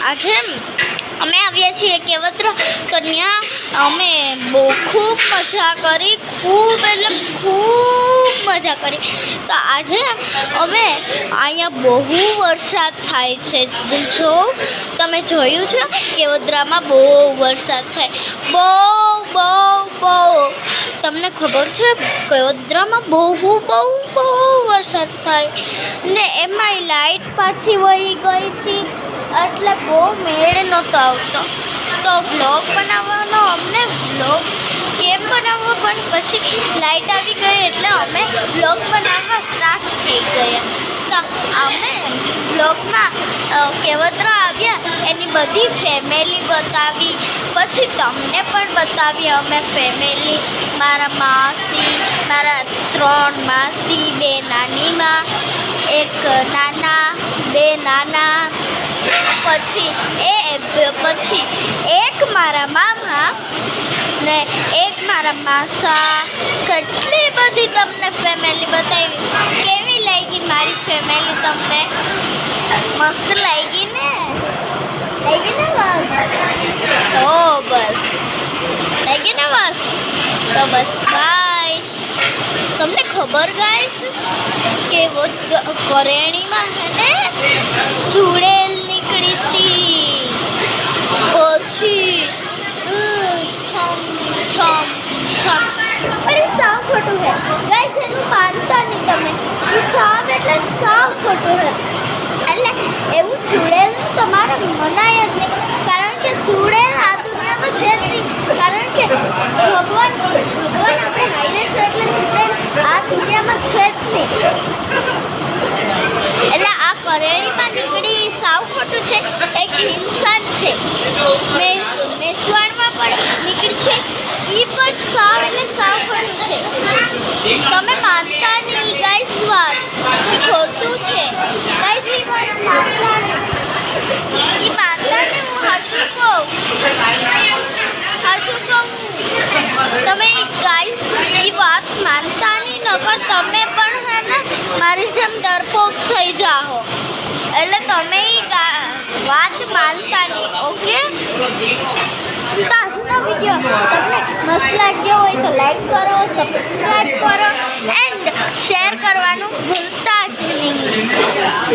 આજે અમે આવ્યા છીએ કેવત્ર કન્યા. અમે બહુ ખૂબ મજા કરી, ખૂબ એટલે ખૂબ મજા કરી. તો આજે અમે અહીંયા બહુ વરસાદ થાય છે. જો તમે જોયું છે કેવદ્રામાં બહુ વરસાદ થાય, બહુ તમને ખબર છે કેવદ્રામાં બહુ વરસાદ થાય ને એમાંય લાઈટ પાછી વહી ગઈ હતી એટલે બહુ મેળ નહોતો આવતો. તો વ્લોગ બનાવવાનો અમને વ્લોગ કેમ બનાવવો, પણ પછી લાઈટ આવી ગઈ એટલે અમે વ્લોગ બનાવવા સ્ટાર્ટ થઈ ગયા. તો અમે વ્લોગમાં કેવદ્રા આવ્યા એની બધી ફેમિલી બતાવી, પછી તમને પણ બતાવી અમે ફેમિલી. મારા માસી, મારા 3 માસી, 2 નાની માં, 1 નાના, 2 નાના, પછી એક મારા મામા ને એક મારા માસા. કેટલી બધી તમને ફેમિલી બતાવી. કેવી લાગી મારી ફેમિલી તમને? મસ્ત લાગી ને? લાગી ને બસ? તો બસ લાગી ને બસ? તો બસ ગાઈસ, તમને ખબર ગાઈસ કે वो करेणीમાં है ने ચૂડેલ નીકળી હતી, પછી અરે સાવ ખોટું હે ગાઈસ, એનું માનતા નહીં તમે. સાવ એટલે સાવ ખોટું હે. એટલે એવું ચૂડેલ તમારે મનાય જ નહીં, કારણ કે ચૂડેલ આ દુનિયામાં છે જ નહીં. કારણ કે ભગવાન આપણે હાઈરે છે એટલે ચૂડેલ આ દુનિયામાં છે જ નહીં. એટલે આ કરેણીમાં નીકળી સાવ ખોટું છે. એક ઇન્સાન છે મેસવાડમાં પણ નીકળી છે, એ પણ સાવ એટલે સાવ ખોટું છે. તમે માનતા નહીં ગાઈસ, વાત એ ખોટું છે ગાઈસ. એ વાત માનતા નહીં, હું સાચું કહું. તમે ગાઈસ એ વાત માનતા નહીં, નકર તમે પણ હે ને મારી જેમ ડરપોક થઈ જાઓ. એટલે તમે વાત માનતા નહીં, ઓકે? તો આજનો વિડીયો તમને મસ્ત લાગ્યો હોય તો લાઈક કરો, સબસ્ક્રાઈબ કરો એન્ડ શેર કરવાનું ભૂલતા જ નહીં.